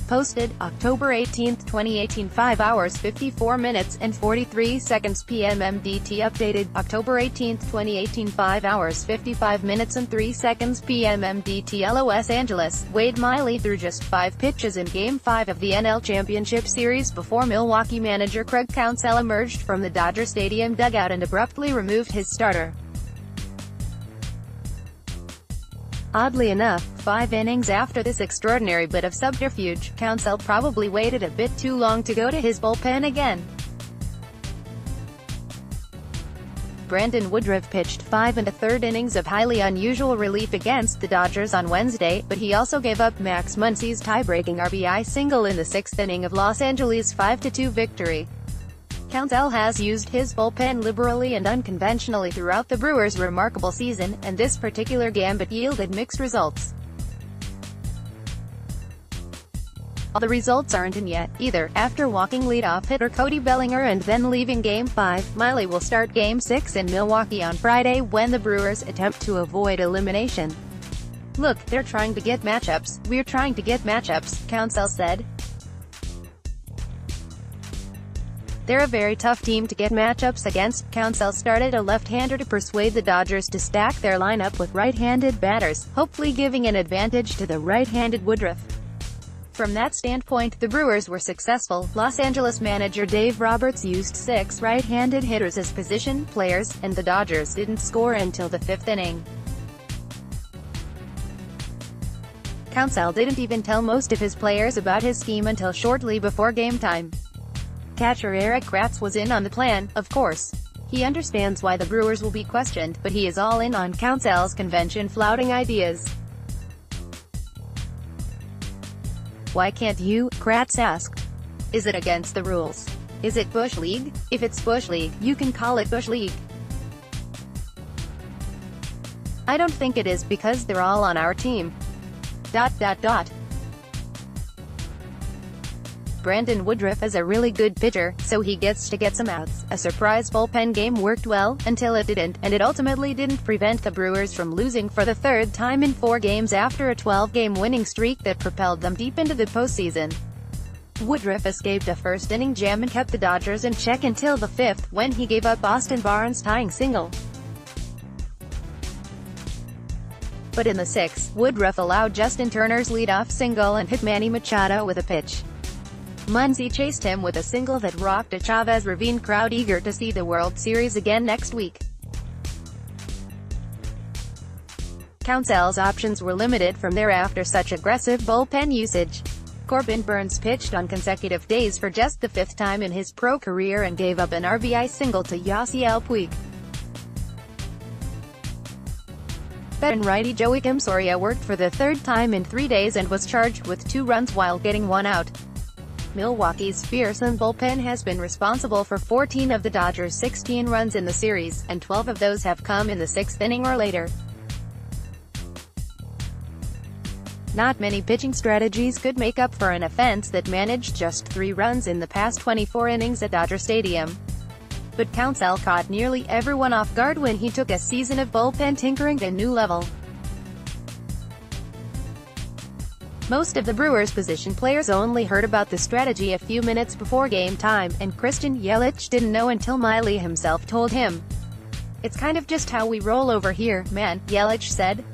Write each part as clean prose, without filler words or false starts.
Posted, October 18, 2018, 5 hours 54 minutes and 43 seconds. PM MDT updated, October 18, 2018, 5 hours 55 minutes and 3 seconds. PM MDT Los Angeles. Wade Miley threw just 5 pitches in Game 5 of the NL Championship Series before Milwaukee manager Craig Counsell emerged from the Dodger Stadium dugout and abruptly removed his starter. Oddly enough, 5 innings after this extraordinary bit of subterfuge, Counsell probably waited a bit too long to go to his bullpen again. Brandon Woodruff pitched 5 1/3 innings of highly unusual relief against the Dodgers on Wednesday, but he also gave up Max Muncy's tie-breaking RBI single in the 6th inning of Los Angeles' 5-2 victory. Counsell has used his bullpen liberally and unconventionally throughout the Brewers' remarkable season, and this particular gambit yielded mixed results. All the results aren't in yet, either. After walking leadoff hitter Cody Bellinger and then leaving Game 5, Miley will start Game 6 in Milwaukee on Friday when the Brewers attempt to avoid elimination. "Look, they're trying to get matchups. We're trying to get matchups," Counsell said. "They're a very tough team to get matchups against." Counsell started a left-hander to persuade the Dodgers to stack their lineup with right-handed batters, hopefully giving an advantage to the right-handed Woodruff. From that standpoint, the Brewers were successful. Los Angeles manager Dave Roberts used 6 right-handed hitters as position players, and the Dodgers didn't score until the 5th inning. Counsell didn't even tell most of his players about his scheme until shortly before game time. Catcher Eric Kratz was in on the plan, of course. He understands why the Brewers will be questioned, but he is all in on Counsell's convention-flouting ideas. "Why can't you?" Kratz asked. "Is it against the rules? Is it Bush League? If it's Bush League, you can call it Bush League. I don't think it is because they're all on our team. ... Brandon Woodruff is a really good pitcher, so he gets to get some outs. A surprise bullpen game worked well, until it didn't, and it ultimately didn't prevent the Brewers from losing for the 3rd time in 4 games after a 12-game winning streak that propelled them deep into the postseason. Woodruff escaped a first-inning jam and kept the Dodgers in check until the 5th, when he gave up Austin Barnes' tying single. But in the 6th, Woodruff allowed Justin Turner's leadoff single and hit Manny Machado with a pitch. Muncy chased him with a single that rocked a Chavez Ravine crowd eager to see the World Series again next week. Counsell's options were limited from there after such aggressive bullpen usage. Corbin Burnes pitched on consecutive days for just the 5th time in his pro career and gave up an RBI single to Yasiel Puig. Veteran righty Joakim Soria worked for the 3rd time in 3 days and was charged with 2 runs while getting 1 out. Milwaukee's fearsome bullpen has been responsible for 14 of the Dodgers' 16 runs in the series, and 12 of those have come in the 6th inning or later. Not many pitching strategies could make up for an offense that managed just 3 runs in the past 24 innings at Dodger Stadium. But Counsell caught nearly everyone off guard when he took a season of bullpen tinkering to a new level. Most of the Brewers' position players only heard about the strategy a few minutes before game time, and Christian Yelich didn't know until Miley himself told him. "It's kind of just how we roll over here, man," Yelich said.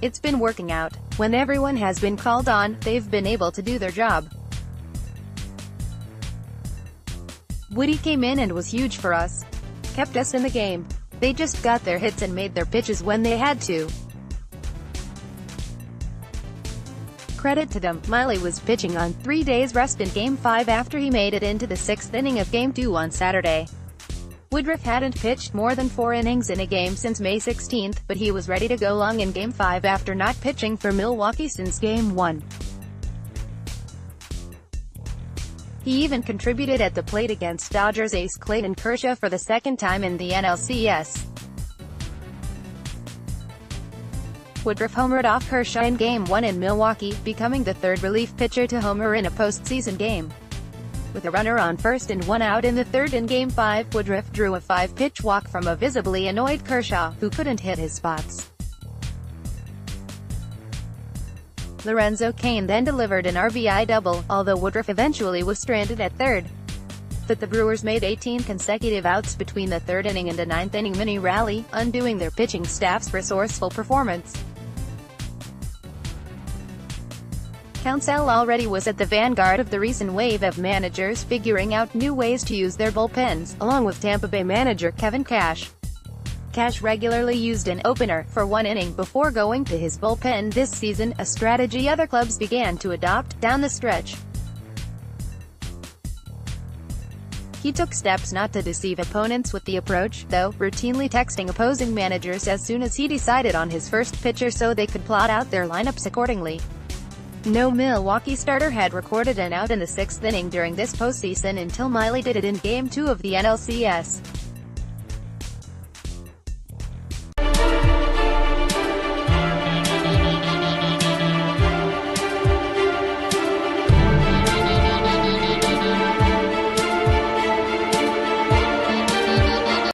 "It's been working out. When everyone has been called on, they've been able to do their job. Woody came in and was huge for us. Kept us in the game. They just got their hits and made their pitches when they had to. Credit to them." Miley was pitching on 3 days rest in Game 5 after he made it into the 6th inning of Game 2 on Saturday. Woodruff hadn't pitched more than 4 innings in a game since May 16, but he was ready to go long in Game 5 after not pitching for Milwaukee since Game 1. He even contributed at the plate against Dodgers ace Clayton Kershaw for the 2nd time in the NLCS. Woodruff homered off Kershaw in Game 1 in Milwaukee, becoming the 3rd relief pitcher to homer in a postseason game. With a runner on first and 1 out in the 3rd in Game 5, Woodruff drew a 5-pitch walk from a visibly annoyed Kershaw, who couldn't hit his spots. Lorenzo Cain then delivered an RBI double, although Woodruff eventually was stranded at third. But the Brewers made 18 consecutive outs between the third inning and a ninth-inning mini-rally, undoing their pitching staff's resourceful performance. Counsell already was at the vanguard of the recent wave of managers figuring out new ways to use their bullpens, along with Tampa Bay manager Kevin Cash. Cash regularly used an opener for one inning before going to his bullpen this season, a strategy other clubs began to adopt down the stretch. He took steps not to deceive opponents with the approach, though, routinely texting opposing managers as soon as he decided on his first pitcher so they could plot out their lineups accordingly. No Milwaukee starter had recorded an out in the sixth inning during this postseason until Miley did it in Game 2 of the NLCS.